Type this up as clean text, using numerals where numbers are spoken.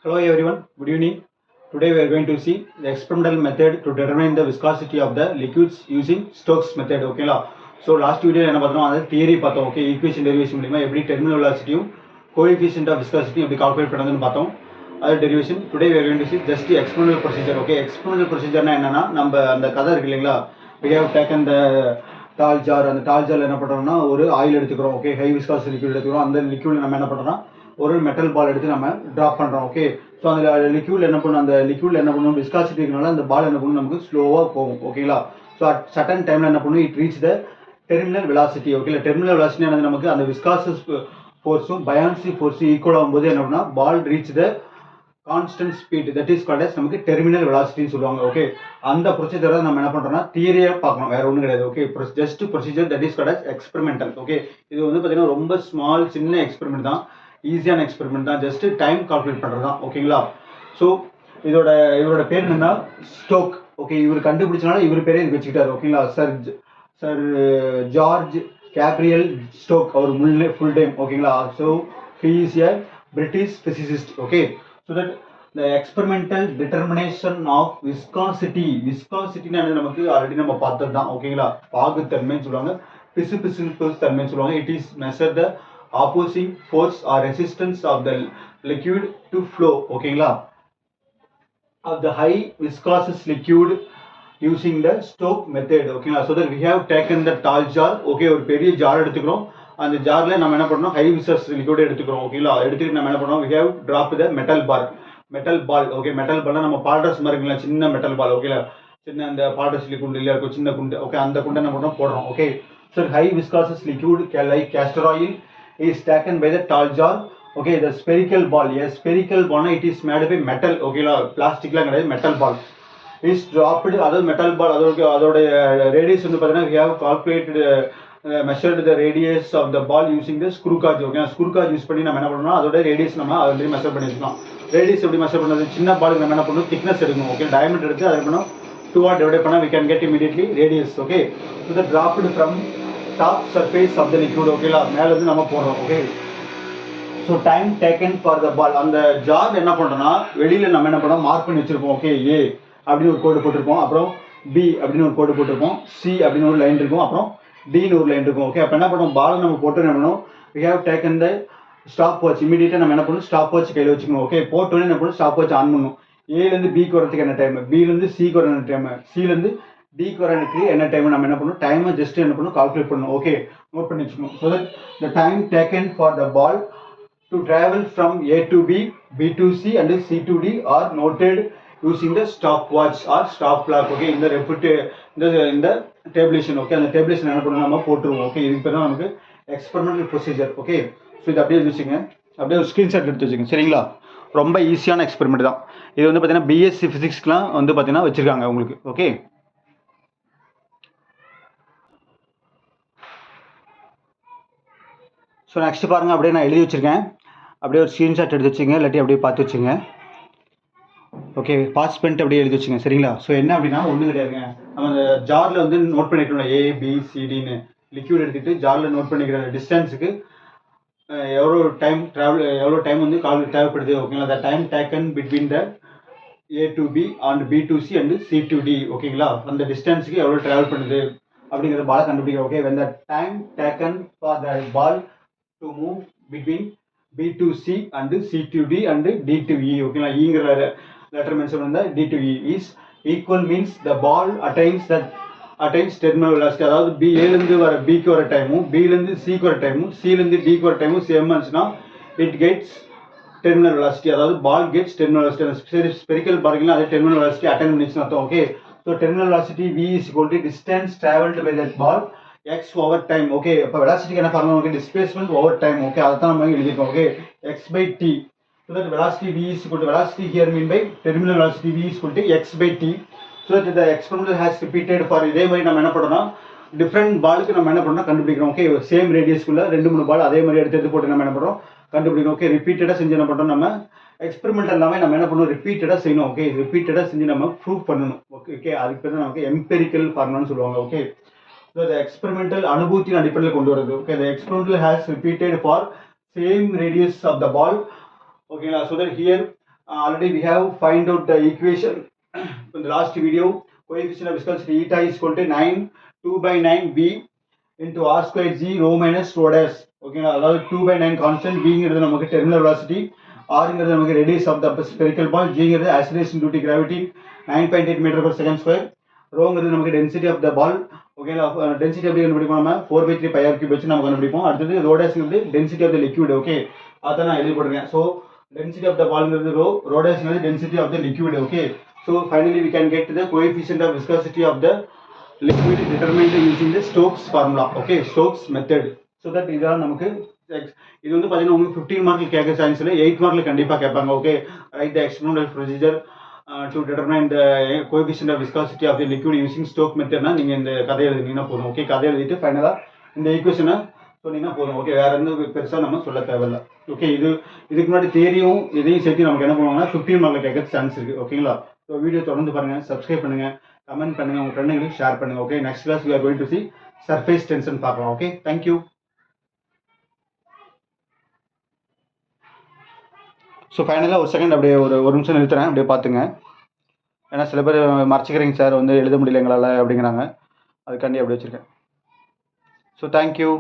Hello everyone, good evening. Today we are going to see the experimental method to determine the viscosity of the liquids using Stokes method. Okay, so last video என்ன பார்த்தோம் அது theory பார்த்தோம். Okay, equation derivation மூலமா எப்படி terminal வெலாசிட்டியும் coefficient of விஸ்காசிட்டியும் எப்படி calculate பண்ணுறதுன்னு பார்த்தோம். அது derivation. Today we are going to see just the experimental procedure. Okay, experimental procedure என்னன்னா நம்ம அந்த கதை இருக்கு இல்லைங்களா, we have taken the tall jar, அந்த டால் ஜார்ல என்ன பண்ணுறோம்னா ஒரு ஆயில் எடுத்துக்கிறோம். ஓகே, ஹை விஸ்காசிட்டி லிக்விட் எடுத்துக்கிறோம். அந்த லிக்விட் நம்ம என்ன பண்ணுறோம்னா ஒரு மெட்டல் பால் எடுத்து நம்ம ட்ராப் பண்ணுறோம். ஓகே, ஸோ அந்த லிக்யூடில் என்ன பண்ணும், அந்த லிக்யூடில் என்ன பண்ணும், விஸ்காசிட்டி இருக்கனால அந்த பால் என்ன பண்ணும், நமக்கு ஸ்லோவாக போகும். ஓகேங்களா, ஸோ அட் சட்டன் டைமில் என்ன பண்ணும், it reach the terminal velocity. Okay, terminal velocity என்னது, நமக்கு அந்த விஸ்காசஸ் ஃபோர்ஸும் பயான்சி ஃபோர்ஸும் ஈக்குவல் ஆகும்போது என்ன பண்ணால் ball reach the constant speed, that is called as நமக்கு டெர்மினல் வெலாசிட்டின்னு சொல்லுவாங்க. ஓகே, அந்த ப்ரொசீஜரை நம்ம என்ன பண்ணுறோம்னா தியரியாக பார்க்கணும், வேற ஒன்றும் கிடையாது. Okay, just procedure that is called as experimental. Okay, இது வந்து பார்த்தீங்கன்னா ரொம்ப ஸ்மால் சின்ன எக்ஸ்பெரிமெண்ட் தான், ஈஸியான எக்ஸ்பெரிமெண்ட் தான், ஜஸ்ட் டைம் கால்குலேட் பண்ணுறது தான். ஓகேங்களா, ஸோ இவரோட பேர் என்னன்னா ஸ்டோக். ஓகே, இவர் கண்டுபிடிச்சனால இவர் பேரே இதுக்கு வச்சுக்கிட்டாரு. ஓகேங்களா, சார் ஜார்ஜ் கேப்ரியல் ஸ்டோக், அவர் ஃபுல் டைம். ஓகேங்களா, so he is a British physicist. Okay, so that the experimental determination of viscosity நமக்கு ஆல்ரெடி நம்ம பார்த்தது தான். ஓகேங்களா, பாகுத்தன்மைன்னு சொல்லுவாங்க, பிசுபிசுப்பு தன்மைன்னு சொல்லுவாங்க. It is measure the opposing force or resistance of the liquid to flow. ஓகேங்களா, of the high viscous liquid using the Stokes method. ஓகேங்களா, so that we have taken the tall jar. Okay, ஒரு பெரிய jar எடுத்துக்கிறோம். அந்த ஜார்ல நம்ம என்ன பண்ணோம், ஹை விஸ்கஸ் லிக்விட் எடுத்துக்கிறோம். ஓகேங்களா, எடுத்துக்கிட்டு நம்ம என்ன பண்ணோம், we have dropped the metal ball. Okay, metal ball நம்ம பால்ட்ரஸ் மாதிரி இருக்குங்களா, சின்ன மெட்டல் பால். ஓகேங்களா, சின்ன அந்த பால்ட்ரஸ் குண்டு இல்லையா இருக்கும், சின்ன குண்டு. ஓகே, அந்த குண்டை நம்ம பண்ணோம் போடுறோம். Okay, so high viscous liquid like castor oil is taken by the tall jar. Okay, the spherical ball, yes, spherical ball, it is made by metal. Okay, plastic la கிடையாது, metal ball is dropped. அதாவது metal ball அதோட radius வந்து பார்த்தீங்கன்னா we have calculated measured the radius of the ball using the screw gauge. Okay, screw gauge use பண்ணி நம்ம என்ன பண்ணோம்னா அதோட ரேடியஸ் நம்ம ஆல்ரெடி மெஷர் பண்ணிருக்கோம். ரேடியஸ் எப்படி மெஷர் பண்ணது, சின்ன பாலுக்கு நம்ம என்ன பண்ணணும், திக்னஸ் எடுக்கணும். ஓகே, டயமீட்டர் எடுத்து அதை பண்ணணும் 2 ஆல் டிவைட் பண்ணா we can get immediately radius. Okay, so the dropped from top surface of the liquid. ஓகேங்களா, மேல இருந்து நம்ம போடுறோம். Okay, so time taken for the ball. அந்த ஜார் என்ன பண்ணுறோம்னா வெளியில் நம்ம என்ன பண்ணோம், மார்க் பண்ணி வச்சிருப்போம். ஓகே, ஏ அப்படின்னு ஒரு கோடு போட்டிருப்போம், அப்புறம் பி அப்படின்னு ஒரு கோடு போட்டிருப்போம், சி அப்படின்னு ஒரு லைன் இருக்கும், அப்புறம் டின்னு ஒரு லைன் இருக்கும். ஓகே, அப்போ என்ன பண்ணுவோம், பால் நம்ம போட்டு என்ன பண்ணுவோம், we have taken the stop watch. இமீடியட்டாக நம்ம என்ன பண்ணணும், ஸ்டாப் வாட்ச் கையில் வச்சுக்கணும். ஓகே, போட்டோன்னே என்ன பண்ணணும், ஸ்டாப் வாட்ச் ஆன் பண்ணணும். ஏலேருந்து பிக்கு வரதுக்கு என்ன டைம், பிலேருந்து சிக்கு வர என்ன டைம், சிலேருந்து டிக்கு வரதுக்கு என்ன டைம், நம்ம என்ன பண்ணணும், டைமை ஜஸ்ட் என்ன பண்ணணும், கால்குலேட் பண்ணணும். ஓகே, நோட் பண்ணி வச்சுக்கணும். So that the time taken for the ball to travel from A to B, B to C and C to D are noted using the stopwatch or stop clock. Okay, இந்த tabulation. Okay, அந்த tabulation என்ன பண்ணணும், நம்ம போட்டுருவோம். Okay, இதுக்கு பேர் தான் நமக்கு எக்ஸ்பெரிமெண்டல் ப்ரொசீஜர். ஓகே, ஸோ இது அப்படியே வச்சுங்க, அப்படியே ஒரு ஸ்க்ரீன்ஷாட் எடுத்து வச்சுங்க. சரிங்களா, ரொம்ப ஈஸியான எக்ஸ்பெரிமெண்ட் தான் இது. வந்து பார்த்தீங்கன்னா பிஎஸ்சி ஃபிசிக்ஸ்க்குலாம் வந்து பார்த்தீங்கன்னா வச்சுருக்காங்க உங்களுக்கு. ஓகே, ஸோ நெக்ஸ்ட் பாருங்கள், அப்படியே நான் எழுதி வச்சுருக்கேன், அப்படியே ஒரு ஸ்க்ரீன்ஷாட் எடுத்து வச்சுங்க, இல்லாட்டி அப்படியே பார்த்து வச்சுங்க. ஓகே, பாஸ் பண்ணிட்டு அப்படியே எழுதி வச்சுங்க. சரிங்களா, ஸோ என்ன அப்படின்னா ஒன்றும் கிடையாதுங்க, நம்ம அந்த ஜாரில் வந்து நோட் பண்ணிக்கணும் ABCDன்னு லிக்யூட் எடுத்துகிட்டு ஜாரில் நோட் பண்ணிக்கிற டிஸ்டன்ஸுக்கு எவ்வளோ டைம் வந்து தேவைப்படுது. ஓகேங்களா, த time taken between the A to B and B to C and C to D. ஓகேங்களா, அந்த டிஸ்டன்ஸுக்கு எவ்வளோ ட்ராவல் பண்ணுது அப்படிங்கிற பாலை கண்டுபிடிக்கிறோம். Okay, when the time taken for the ball to move between B to C and C to D and D to E. ஓகேங்களா, ஈங்கிற letter mention பண்ண D to E is equal means the ball attains terminal velocity. அதாவது ஏலேருந்து வர பிக்கு வர டைமும் பிலேருந்து சிக்கு வர டைமும் சிலேருந்து டிக்கு வர டைமும் சேம் ஆச்சுன்னா இட் கெட்ஸ் டெர்மினல் வெலாசிட்டி. அதாவது பால் கெட்ஸ் டெர்மினல் வெலாசிட்டி. ஸ்பெரிக்கல் பாருங்களா, அதே டெர்மினல் வெலாசிட்டி அட்டைன் பண்ணிச்சுன்னு அர்த்தம். Okay, so terminal velocity V is equal to distance traveled by that ball x over time. Okay, இப்போ வெலாசிட்டிக்கு என்ன formula, okay, displacement over time. Okay, அதை தான் நம்ம எழுதியிருக்கோம். Okay, x by t. So that velocity V is equal to, velocity here mean by terminal velocity V is equal to x by t. So that the experimental has repeated for இதே மாதிரி நம்ம என்ன பண்ணுறோம்னா different பாலுக்கு நம்ம என்ன பண்ணோம்னா கண்டுபிடிக்கிறோம். ஓகே, சேம் ரேடியஸ்க்குள்ள 2-3 பால் அதே மாதிரி எடுத்து போட்டு நம்ம என்ன பண்ணுறோம், கண்டுபிடிக்கணும். ஓகே, ரிப்பீட்டடாக செஞ்சு என்ன பண்ணுறோம், நம்ம எக்ஸ்பெரிமெண்ட் எல்லாமே நம்ம என்ன பண்ணுவோம், ரிப்பீட்டடாக செய்யணும். ஓகே, ரிப்பீட்டடாக செஞ்சு நம்ம ப்ரூவ் பண்ணணும். ஓகே, அதுக்கு பேர் தான் நமக்கு எம்பெரிக்கல் ஃபார்முலான்னு சொல்லுவாங்க. ஓகே, ஸோ the experimental அனுபவத்தின் அடிப்படையில் கொண்டு வருது. Okay, the experimental has repeated for same radius of the ball. ஓகேங்களா, so that here Already we have find out the equation in the last video. Coefficient of viscosity eta is equal to 9 2 by 9 v into r square g rho minus rho dash. Okay, அதாவது 2 by 9 constant, v ங்கிறது நமக்கு terminal velocity, r ங்கிறது நமக்கு radius of the spherical ball, g ங்கிறது acceleration due to gravity 9.8 meter per second square, rho ங்கிறது நமக்கு density of the ball. ஓகேங்களா, density எப்படி கண்டுபிடிப்போம், நம்ம 4/3 pi r cube வச்சு நம்ம கண்டுபிடிப்போம். அடுத்தது ரோ டேஷ் ங்கிறது density of the liquid. Okay, அதான் நான் எழுதி போட்டுருக்கேன். So density of the ball ங்கிறது rho, rho dash ங்கிறது density of the liquid. Okay, so finally we can get the coefficient of viscosity of the liquid determined using the Stokes formula. Okay, Stokes method. So that இதான் நமக்கு இது வந்து பாத்தீங்கன்னா உங்களுக்கு 15 mark கேட்க chance இல்லை, 8 மார்க்ல கண்டிப்பா கேட்பாங்க. Okay, right the experimental procedure to determine the coefficient of viscosity of the liquid using Stokes method னா நீங்க இந்த கதை எழுதினீங்கன்னா போதும். ஓகே, கதை எழுதிட்டு ஃபைனலா இந்த ஈக்குவேஷனை சொன்னீங்கன்னா போதும். ஓகே, வேற எந்த பெருசா நம்ம சொல்ல தேவையில்ல. ஓகே, இதுக்கு முன்னாடி தேரியும் இதையும் சேர்த்து நமக்கு என்ன பண்ணுவாங்கன்னா 15 மார்க்ல கேட்க சான்ஸ் இருக்கு. ஓகேங்களா, ஸோ வீடியோ தொடர்ந்து பாருங்க, சப்ஸ்கிரைப் பண்ணுங்க, கமெண்ட் பண்ணுங்க, உங்க ஃப்ரெண்டுங்களுக்கு ஷேர் பண்ணுங்க. Okay, next class we are going to see surface tension பார்க்கலாம். Okay, thank you. ஸோ ஃபைனலாக ஒரு செகண்ட் அப்படியே ஒரு நிமிஷம் நிறுத்துறேன், அப்படியே பார்த்துங்க. ஏன்னா சில பேர் மறைச்சிக்கிறீங்க சார், வந்து எழுத முடியல எங்களால் அப்படிங்கிறாங்க, அதுக்காண்டி அப்படி வச்சுருக்கேன். So thank you.